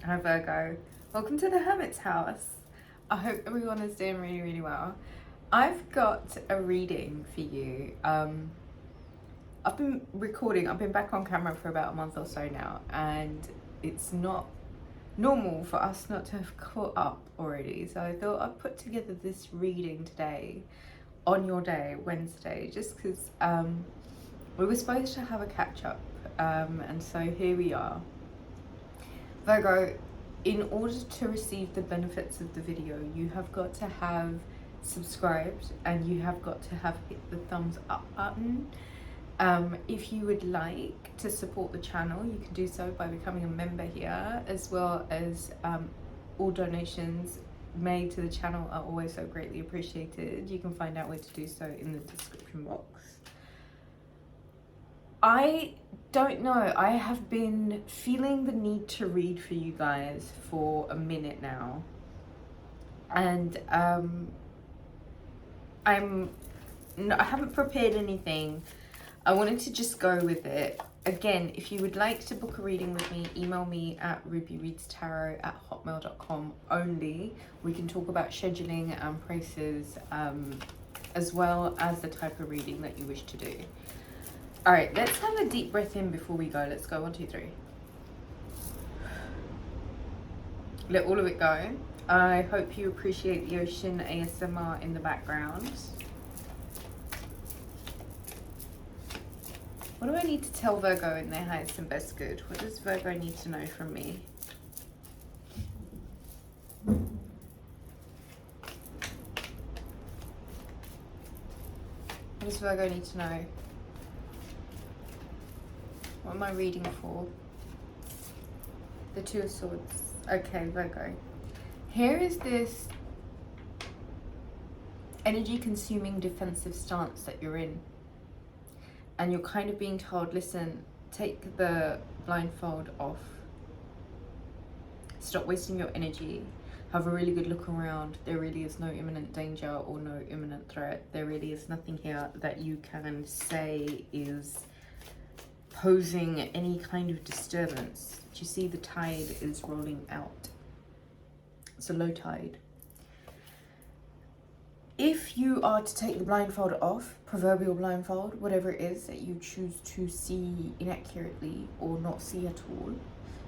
Hi Virgo, welcome to the Hermit's house. I hope everyone is doing really, really well. I've got a reading for you. I've been recording, I've been back on camera for about a month or so now, and it's not normal for us not to have caught up already. So I thought I'd put together this reading today on your day, Wednesday, just because we were supposed to have a catch up, and so here we are. Virgo, in order to receive the benefits of the video, you have got to have subscribed and you have got to have hit the thumbs up button. If you would like to support the channel, you can do so by becoming a member here, as well as all donations made to the channel are always so greatly appreciated. You can find out where to do so in the description box. I don't know, I have been feeling the need to read for you guys for a minute now, and I haven't prepared anything. I wanted to just go with it. Again, if you would like to book a reading with me, email me at rubyreadstarot@hotmail.com only. We can talk about scheduling and prices, as well as the type of reading that you wish to do. All right, let's have a deep breath in before we go. Let's go, 1, 2, 3. Let all of it go. I hope you appreciate the ocean ASMR in the background. What do I need to tell Virgo in their highest and best good? What does Virgo need to know from me? What does Virgo need to know? What am I reading for? The Two of Swords. Okay, Virgo. Here is this energy consuming defensive stance that you're in. And you're kind of being told, listen, take the blindfold off. Stop wasting your energy. Have a really good look around. There really is no imminent danger or no imminent threat. There really is nothing here that you can say is posing any kind of disturbance. Do you see the tide is rolling out? It's a low tide. If you are to take the blindfold off, proverbial blindfold, whatever it is that you choose to see inaccurately or not see at all,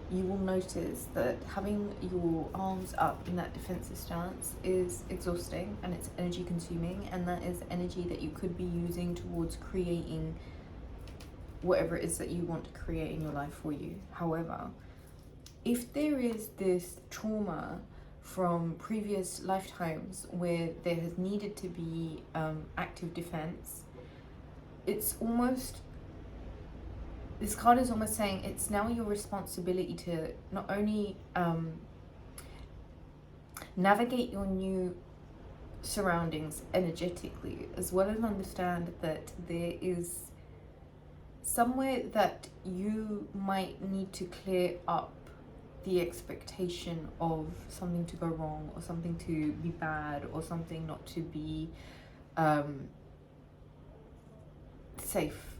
you will notice that having your arms up in that defensive stance is exhausting and it's energy consuming, and that is energy that you could be using towards creating whatever it is that you want to create in your life for you. However, if there is this trauma from previous lifetimes where there has needed to be active defense, it's almost, this card is almost saying it's now your responsibility to not only navigate your new surroundings energetically, as well as understand that there is somewhere that you might need to clear up the expectation of something to go wrong or something to be bad or something not to be safe.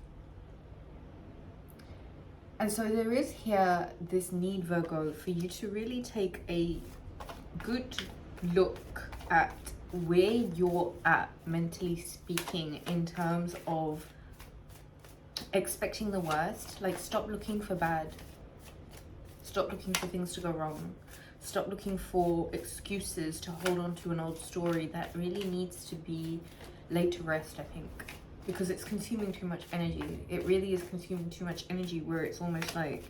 And so there is here this need, Virgo, for you to really take a good look at where you're at, mentally speaking, in terms of expecting the worst. Like, stop looking for bad. Stop looking for things to go wrong. Stop looking for excuses to hold on to an old story that really needs to be laid to rest, I think. Because it's consuming too much energy. It really is consuming too much energy, where it's almost like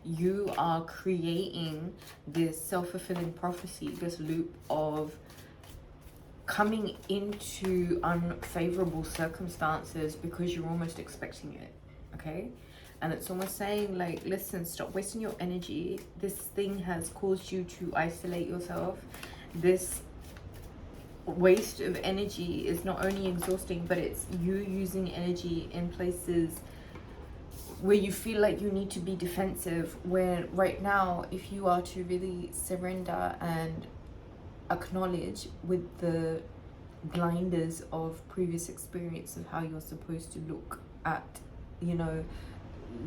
you are creating this self-fulfilling prophecy, this loop of coming into unfavorable circumstances because you're almost expecting it, okay? And it's almost saying, like, listen, stop wasting your energy. This thing has caused you to isolate yourself. This waste of energy is not only exhausting, but it's you using energy in places where you feel like you need to be defensive, where right now, if you are to really surrender and acknowledge with the blinders of previous experience of how you're supposed to look at, you know,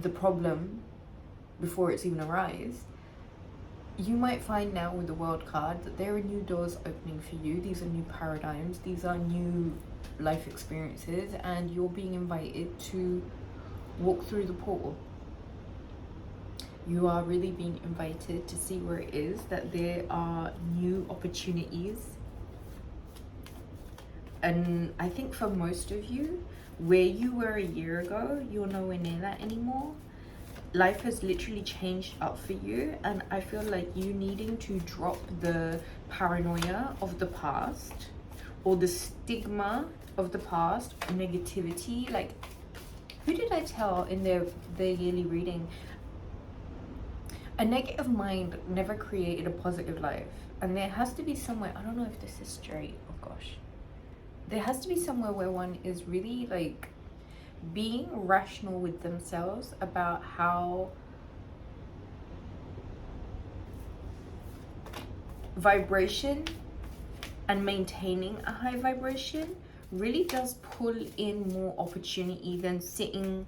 the problem before it's even arise, you might find now with the World card that there are new doors opening for you. These are new paradigms, these are new life experiences, and you're being invited to walk through the portal. You are really being invited to see where it is that there are new opportunities. And I think for most of you, where you were a year ago, you're nowhere near that anymore. Life has literally changed up for you, and I feel like you needing to drop the paranoia of the past or the stigma of the past, negativity. Like, who did I tell in their yearly reading? A negative mind never created a positive life. And there has to be somewhere, I don't know if this is straight, oh gosh. There has to be somewhere where one is really like being rational with themselves about how vibration and maintaining a high vibration really does pull in more opportunity than sitting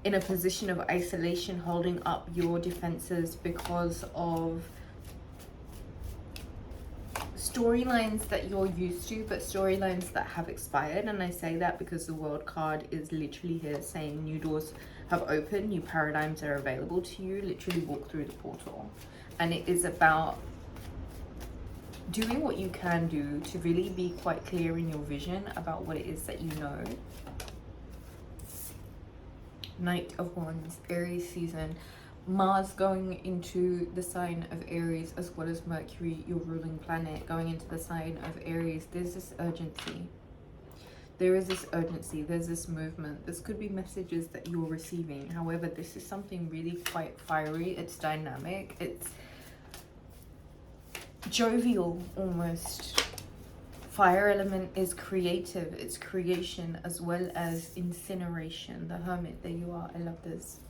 in a position of isolation, holding up your defenses because of storylines that you're used to, but storylines that have expired. And I say that because the World card is literally here saying new doors have opened, new paradigms are available to you. Literally walk through the portal. And it is about doing what you can do to really be quite clear in your vision about what it is that you know. Knight of Wands, Aries season. Mars going into the sign of Aries, as well as Mercury, your ruling planet, going into the sign of Aries. There's this urgency. There is this urgency. There's this movement. This could be messages that you're receiving. However, this is something really quite fiery. It's dynamic. It's jovial almost. Fire element is creative. It's creation as well as incineration. The Hermit, there you are. I love this.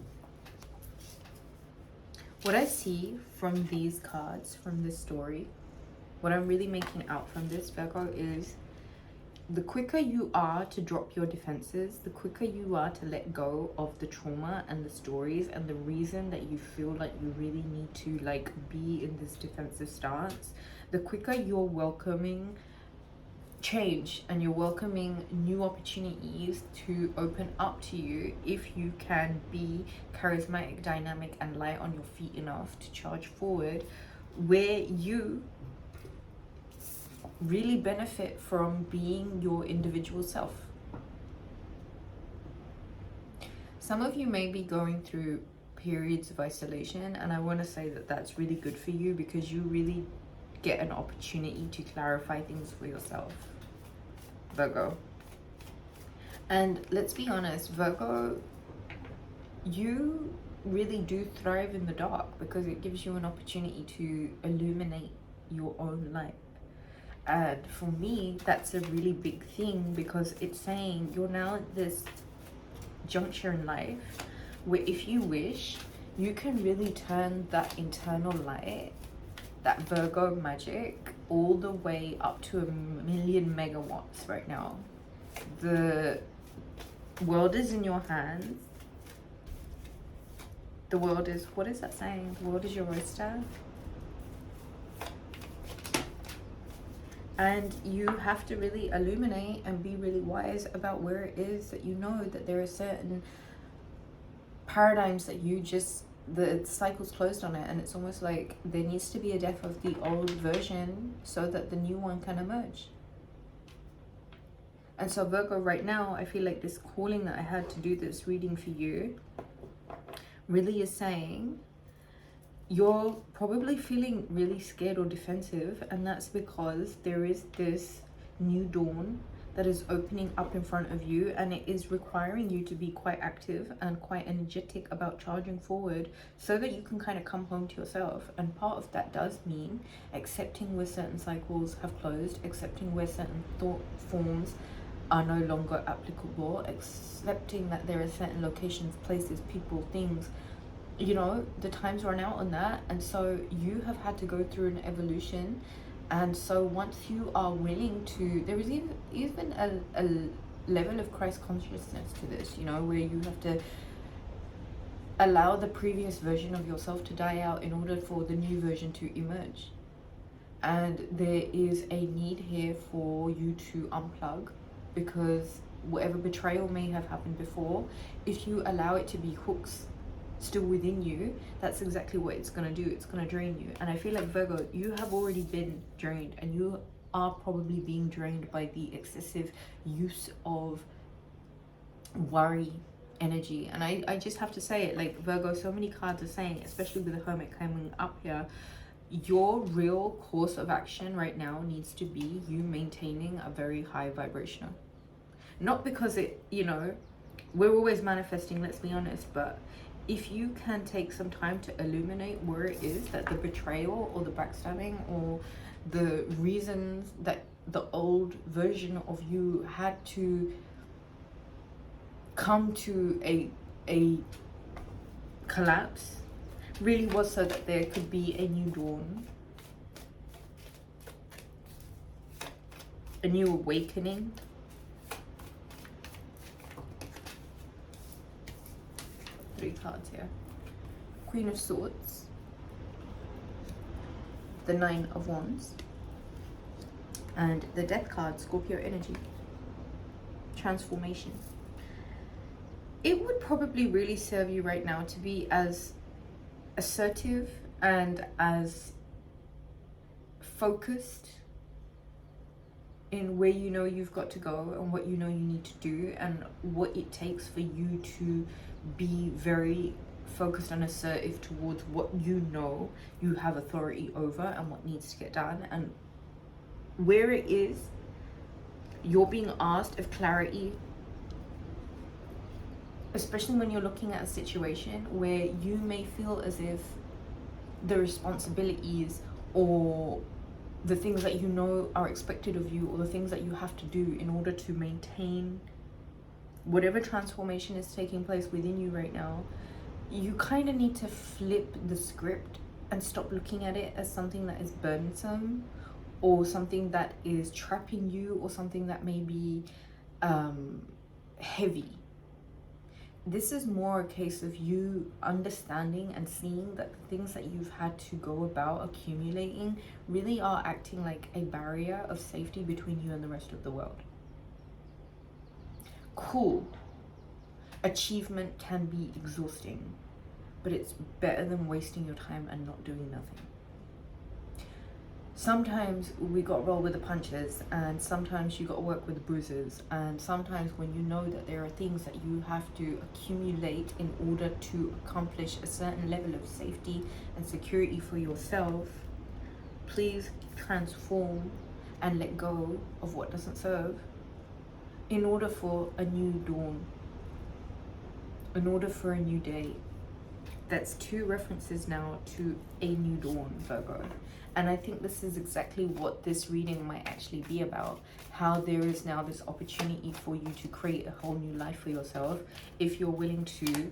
What I see from these cards, from this story, what I'm really making out from this, Virgo, is the quicker you are to drop your defenses, the quicker you are to let go of the trauma and the stories and the reason that you feel like you really need to like be in this defensive stance, the quicker you're welcoming change and you're welcoming new opportunities to open up to you if you can be charismatic, dynamic, and light on your feet enough to charge forward, where you really benefit from being your individual self. Some of you may be going through periods of isolation, and I want to say that that's really good for you because you really get an opportunity to clarify things for yourself, Virgo. And let's be honest, Virgo, you really do thrive in the dark because it gives you an opportunity to illuminate your own light. And for me, that's a really big thing because it's saying you're now at this juncture in life where if you wish, you can really turn that internal light, that Virgo magic, all the way up to 1,000,000 megawatts right now. The world is in your hands. The world is, what is that saying? The world is your oyster. And you have to really illuminate and be really wise about where it is that you know that there are certain paradigms that you just, the cycle's closed on it, and it's almost like there needs to be a death of the old version so that the new one can emerge. And so Virgo, right now, I feel like this calling that I had to do this reading for you really is saying you're probably feeling really scared or defensive, and that's because there is this new dawn that is opening up in front of you, and it is requiring you to be quite active and quite energetic about charging forward so that you can kind of come home to yourself. And part of that does mean accepting where certain cycles have closed, accepting where certain thought forms are no longer applicable, accepting that there are certain locations, places, people, things, you know, the time's run out on that. And so you have had to go through an evolution. And so once you are willing to, there is even a level of Christ consciousness to this, you know, where you have to allow the previous version of yourself to die out in order for the new version to emerge. And there is a need here for you to unplug, because whatever betrayal may have happened before, if you allow it to be hooks still within you, that's exactly what it's going to do. It's going to drain you. And I feel like, Virgo, you have already been drained, and you are probably being drained by the excessive use of worry energy. And I just have to say it, like, Virgo, so many cards are saying, especially with the Hermit coming up here, your real course of action right now needs to be you maintaining a very high vibrational. Not because it, you know, we're always manifesting, let's be honest, but if you can take some time to illuminate where it is that the betrayal or the backstabbing or the reasons that the old version of you had to come to a collapse, really was so that there could be a new dawn, a new awakening. Three cards here. Queen of Swords, the Nine of Wands, and the Death card, Scorpio energy, transformation. It would probably really serve you right now to be as assertive and as focused in where you know you've got to go and what you know you need to do and what it takes for you to be very focused and assertive towards what you know you have authority over and what needs to get done. And where it is you're being asked of clarity, especially when you're looking at a situation where you may feel as if the responsibilities or the things that you know are expected of you, or the things that you have to do in order to maintain whatever transformation is taking place within you right now, you kind of need to flip the script and stop looking at it as something that is burdensome or something that is trapping you or something that may be heavy. This is more a case of you understanding and seeing that the things that you've had to go about accumulating really are acting like a barrier of safety between you and the rest of the world. Cool. Achievement can be exhausting, but it's better than wasting your time and not doing nothing. Sometimes we got to roll with the punches, and sometimes you got to work with the bruises, and sometimes when you know that there are things that you have to accumulate in order to accomplish a certain level of safety and security for yourself, please transform and let go of what doesn't serve in order for a new dawn, in order for a new day. That's two references now to a new dawn, Virgo. And I think this is exactly what this reading might actually be about. How there is now this opportunity for you to create a whole new life for yourself if you're willing to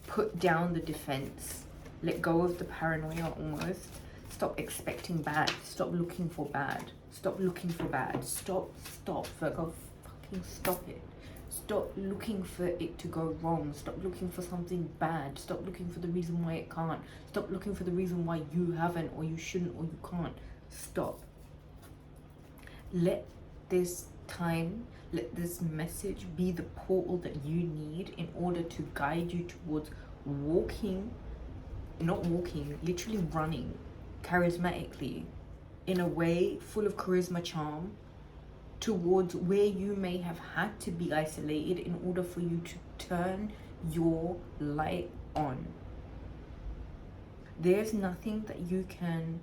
put down the defense, let go of the paranoia almost. Stop expecting bad. Stop looking for bad. Stop looking for bad. Stop, Virgo. Fucking stop it. Stop looking for it to go wrong. Stop looking for something bad. Stop looking for the reason why it can't. Stop looking for the reason why you haven't or you shouldn't or you can't. Stop. Let this time, let this message be the portal that you need in order to guide you towards literally running charismatically in a way full of charisma, charm, towards where you may have had to be isolated in order for you to turn your light on. There's nothing that you can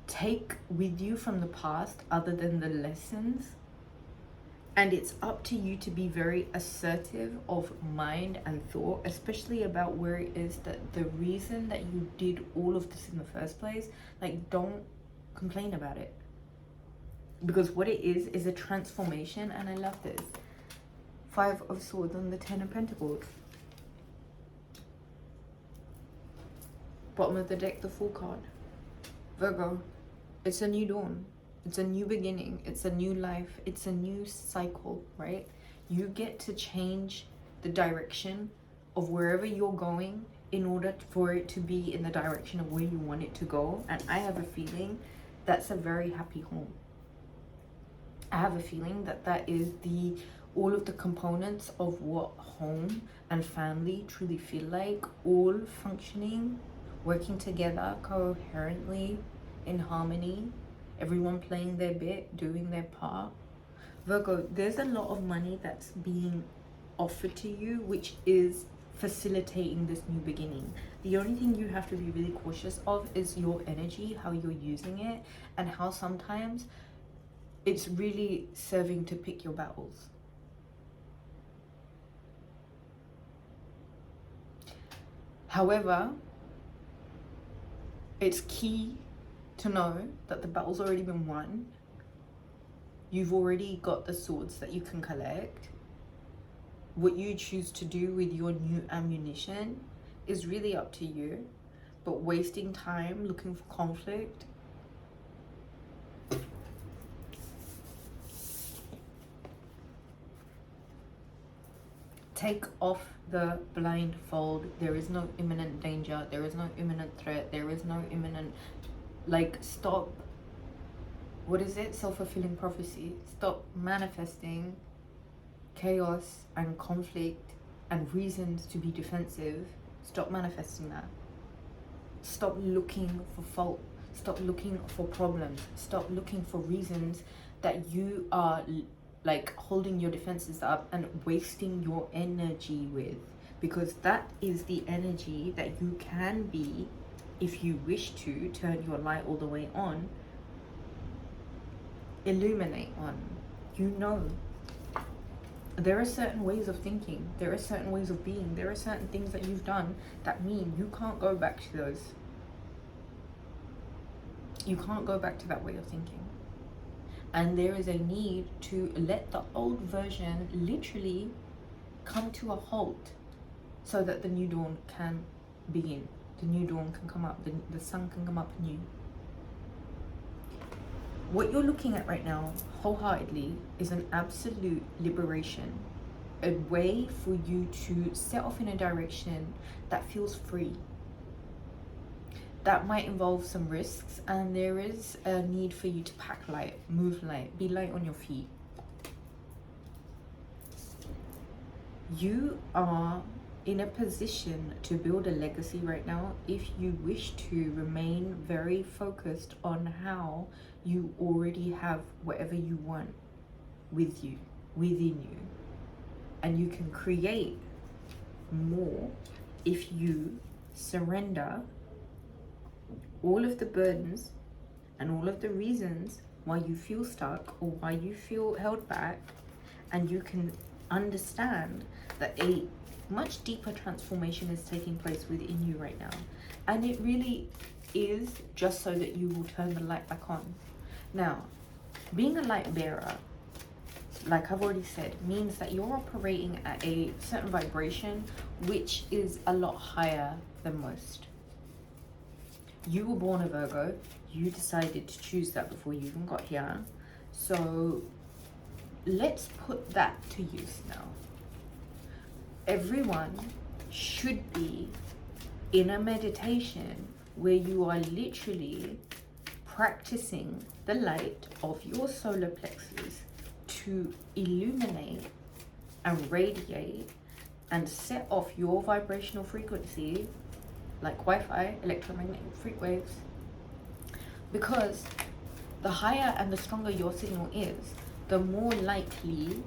take with you from the past other than the lessons, and it's up to you to be very assertive of mind and thought, especially about where it is that the reason that you did all of this in the first place. Like, don't complain about it. Because what it is a transformation, and I love this. 5 of Swords and the 10 of Pentacles. Bottom of the deck, the Fool card. Virgo, it's a new dawn. It's a new beginning. It's a new life. It's a new cycle, right? You get to change the direction of wherever you're going in order for it to be in the direction of where you want it to go. And I have a feeling that's a very happy home. I have a feeling that that is all of the components of what home and family truly feel like, all functioning, working together coherently, in harmony, everyone playing their bit, doing their part. Virgo, there's a lot of money that's being offered to you, which is facilitating this new beginning. The only thing you have to be really cautious of is your energy, how you're using it, and how sometimes it's really serving to pick your battles. However, it's key to know that the battle's already been won. You've already got the swords that you can collect. What you choose to do with your new ammunition is really up to you. But wasting time looking for conflict, take off the blindfold. There is no imminent danger. There is no imminent threat. There is no imminent, stop. What is it? Self-fulfilling prophecy. Stop manifesting chaos and conflict and reasons to be defensive. Stop manifesting that. Stop looking for fault. Stop looking for problems. Stop looking for reasons that you are holding your defenses up and wasting your energy with, because that is the energy that you can be, if you wish to turn your light all the way on, illuminate on. You know, there are certain ways of thinking, there are certain ways of being, there are certain things that you've done that mean you can't go back to those. You can't go back to that way of thinking. And there is a need to let the old version literally come to a halt so that the new dawn can begin. The new dawn can come up, the sun can come up new. What you're looking at right now, wholeheartedly, is an absolute liberation. A way for you to set off in a direction that feels free. That might involve some risks, and there is a need for you to pack light, move light, be light on your feet. You are in a position to build a legacy right now if you wish to remain very focused on how you already have whatever you want with you, within you. And you can create more if you surrender all of the burdens and all of the reasons why you feel stuck or why you feel held back, and you can understand that a much deeper transformation is taking place within you right now. And it really is just so that you will turn the light back on. Now, being a light bearer, like I've already said, means that you're operating at a certain vibration which is a lot higher than most. You were born a Virgo. You decided to choose that before you even got here. So let's put that to use now. Everyone should be in a meditation where you are literally practicing the light of your solar plexus to illuminate and radiate and set off your vibrational frequency like Wi-Fi, electromagnetic freak waves. Because the higher and the stronger your signal is, the more likely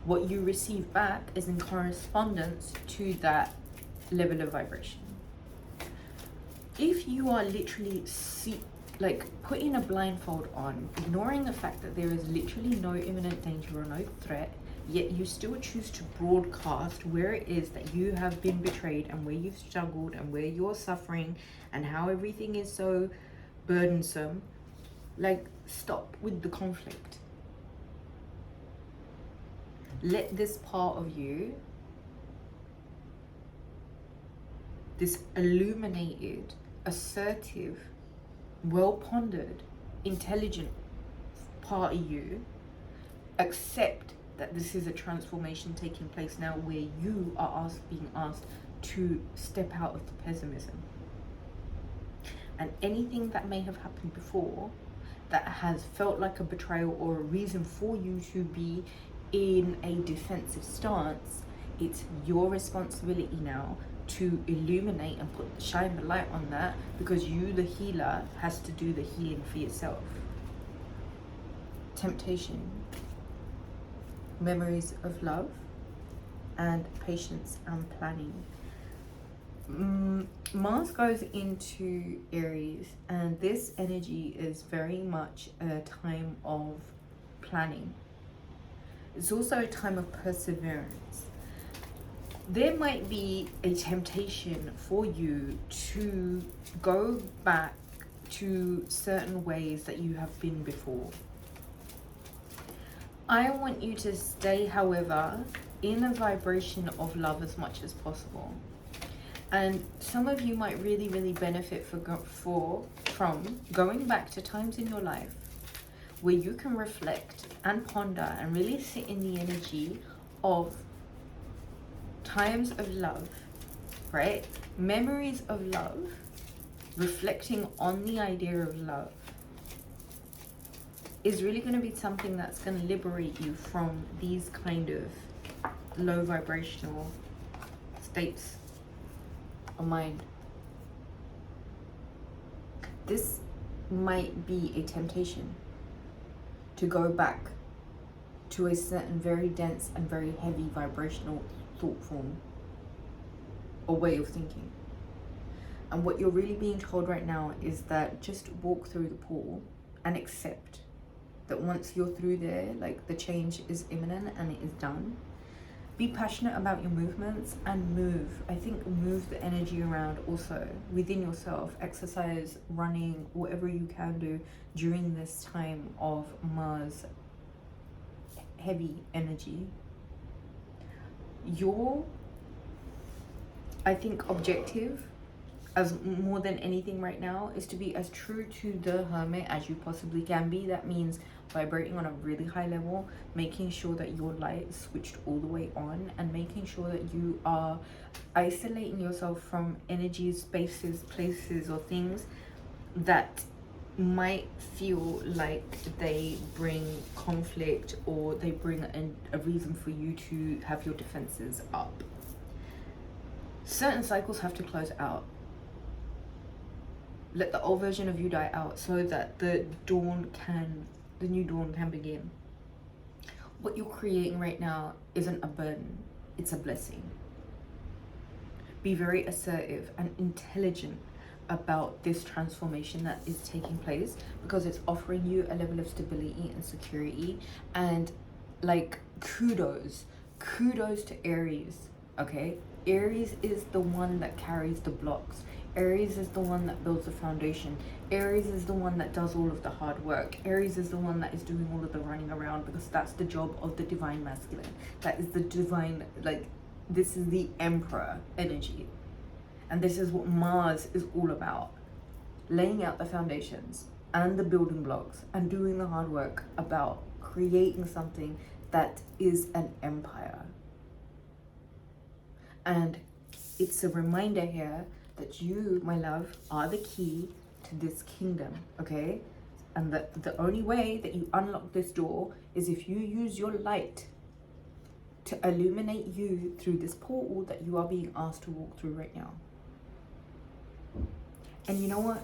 what you receive back is in correspondence to that level of vibration. If you are literally putting a blindfold on, ignoring the fact that there is literally no imminent danger or no threat, yet you still choose to broadcast where it is that you have been betrayed and where you've struggled and where you're suffering and how everything is so burdensome, stop with the conflict. Let this part of you, this illuminated, assertive, well-pondered, intelligent part of you, accept that this is a transformation taking place now where you are being asked to step out of the pessimism. And anything that may have happened before that has felt like a betrayal or a reason for you to be in a defensive stance, it's your responsibility now to illuminate and shine the light on that, because you, the healer, has to do the healing for yourself. Temptation, memories of love, and patience and planning. Mars goes into Aries, and this energy is very much a time of planning. It's also a time of perseverance. There might be a temptation for you to go back to certain ways that you have been before. I want you to stay, however, in a vibration of love as much as possible. And some of you might really, really benefit from going back to times in your life where you can reflect and ponder and really sit in the energy of times of love, right? Memories of love, reflecting on the idea of love is really going to be something that's going to liberate you from these kind of low vibrational states of mind. This might be a temptation to go back to a certain very dense and very heavy vibrational thought form or way of thinking. And what you're really being told right now is that just walk through the portal and accept that once you're through there, like, the change is imminent and it is done. Be passionate about your movements and move. I think move the energy around also within yourself. Exercise, running, whatever you can do during this time of Mars heavy energy. Your, I think, objective, as more than anything right now, is to be as true to the Hermit as you possibly can be. That means vibrating on a really high level, making sure that your light is switched all the way on, and making sure that you are isolating yourself from energies, spaces, places, or things that might feel like they bring conflict or they bring a reason for you to have your defenses up. Certain cycles have to close out. Let the old version of you die out so that the new dawn can begin. What you're creating right now isn't a burden, it's a blessing. Be very assertive and intelligent about this transformation that is taking place, because it's offering you a level of stability and security. And like, kudos to Aries, okay? Aries is the one that carries the blocks. Aries is the one that builds the foundation. Aries is the one that does all of the hard work. Aries is the one that is doing all of the running around, because that's the job of the divine masculine. That is the divine, like, this is the emperor energy. And this is what Mars is all about. Laying out the foundations and the building blocks and doing the hard work about creating something that is an empire. And it's a reminder here that you, my love, are the key to this kingdom, okay? And that the only way that you unlock this door is if you use your light to illuminate you through this portal that you are being asked to walk through right now. And you know what?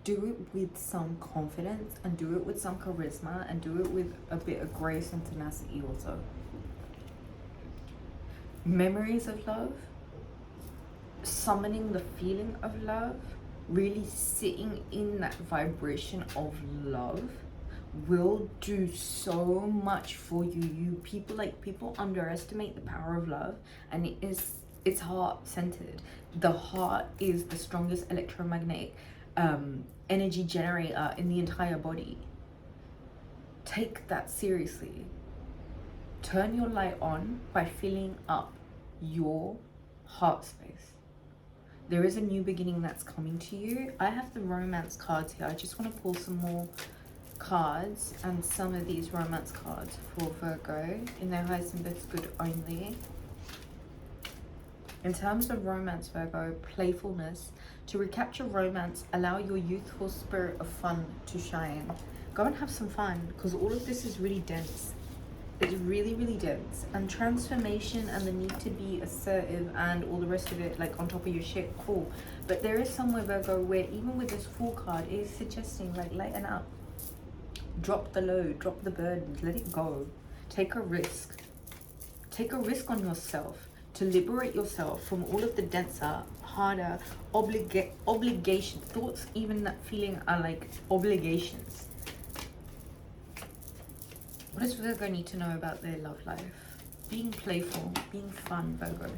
Do it with some confidence, and do it with some charisma, and do it with a bit of grace and tenacity also. Memories of love, summoning the feeling of love, really sitting in that vibration of love will do so much for you. People underestimate the power of love, and it's heart centered. The heart is the strongest electromagnetic energy generator in the entire body. Take that seriously. Turn your light on by filling up your heart space. There is a new beginning that's coming to you. I have the romance cards here. I just want to pull some more cards and some of these romance cards for Virgo in their highest and best good only. In terms of romance, Virgo, playfulness. To recapture romance, allow your youthful spirit of fun to shine. Go and have some fun, because all of this is really dense. It's really, really dense. And transformation and the need to be assertive and all the rest of it, like on top of your shit, cool. But there is somewhere, Virgo, where even with this Fool card, it is suggesting, like, lighten up. Drop the load, drop the burdens, let it go. Take a risk. Take a risk on yourself to liberate yourself from all of the denser, harder obligation thoughts. Even that feeling are like obligations. What does Virgo need to know about their love life? Being playful, being fun, Virgo.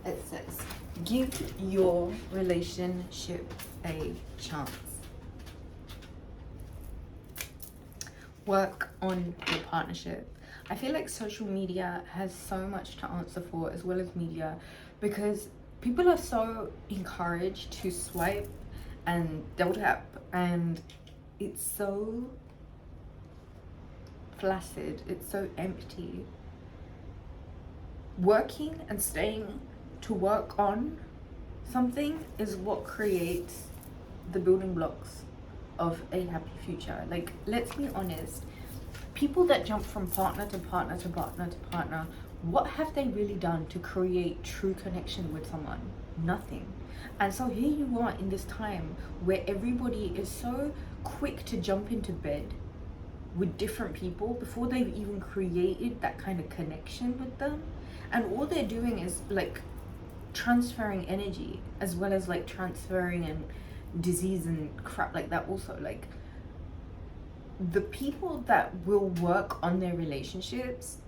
It says, give your relationship a chance. Work on your partnership. I feel like social media has so much to answer for, as well as media, because people are so encouraged to swipe and double tap, and it's so flaccid, it's so empty. Working and staying to work on something is what creates the building blocks of a happy future. Like, let's be honest, people that jump from partner to partner to partner to partner, what have they really done to create true connection with someone? Nothing. And so here you are in this time where everybody is so quick to jump into bed with different people before they've even created that kind of connection with them. And all they're doing is like transferring energy, as well as like transferring and disease and crap like that also. Like, the people that will work on their relationships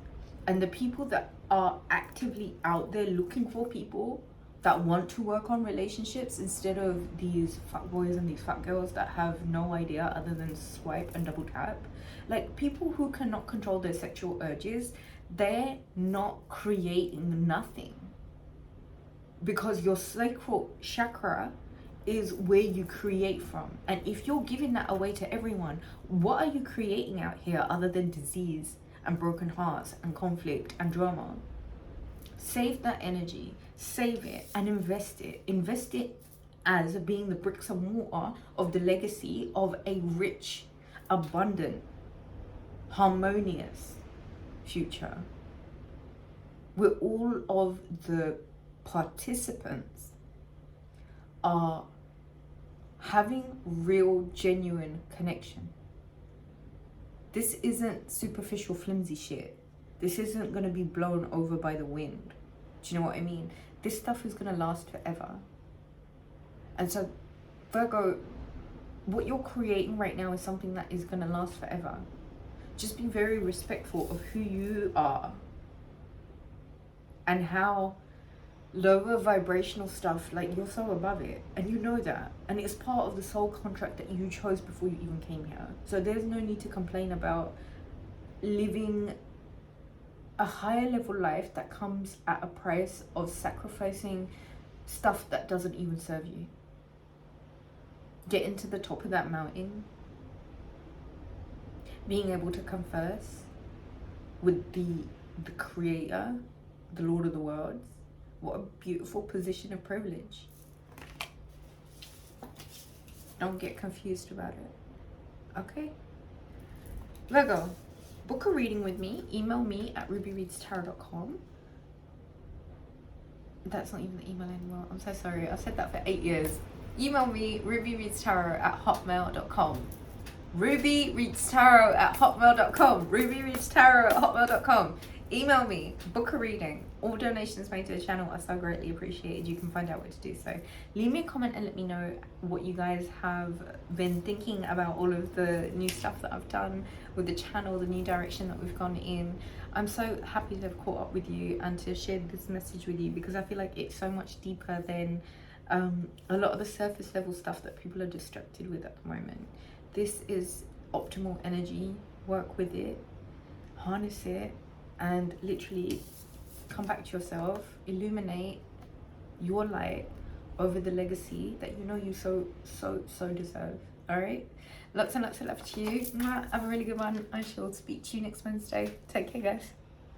and the people that are actively out there looking for people that want to work on relationships, instead of these fat boys and these fat girls that have no idea other than swipe and double tap. Like, people who cannot control their sexual urges, they're not creating nothing, because your sacral chakra is where you create from. And if you're giving that away to everyone, what are you creating out here other than disease and broken hearts and conflict and drama? Save that energy, save it, and invest it as being the bricks and mortar of the legacy of a rich, abundant, harmonious future, where all of the participants are having real, genuine connection. This isn't superficial, flimsy shit. This isn't going to be blown over by the wind. Do you know what I mean? This stuff is going to last forever. And so, Virgo, what you're creating right now is something that is going to last forever. Just be very respectful of who you are and how lower vibrational stuff, like, you're so above it, and you know that, and it's part of the soul contract that you chose before you even came here. So there's no need to complain about living a higher level life that comes at a price of sacrificing stuff that doesn't even serve you. Getting to the top of that mountain, being able to converse with the creator, the Lord of the worlds. What a beautiful position of privilege. Don't get confused about it. Okay? Virgo, book a reading with me. Email me at rubyreadstarot.com. That's not even the email anymore. I'm so sorry. I've said that for 8 years. Email me, rubyreadstarot@hotmail.com. rubyreadstarot@hotmail.com. rubyreadstarot@hotmail.com. Email me, book a reading. All donations made to the channel are so greatly appreciated. You can find out what to do. So leave me a comment and let me know what you guys have been thinking about all of the new stuff that I've done with the channel, the new direction that we've gone in. I'm so happy to have caught up with you and to share this message with you, because I feel like it's so much deeper than a lot of the surface level stuff that people are distracted with at the moment. This is optimal energy. Work with it, harness it, and literally come back to yourself, illuminate your light, over the legacy that you know you so deserve. All right, lots and lots of love to you. Have a really good one. I shall speak to you next Wednesday. Take care, guys.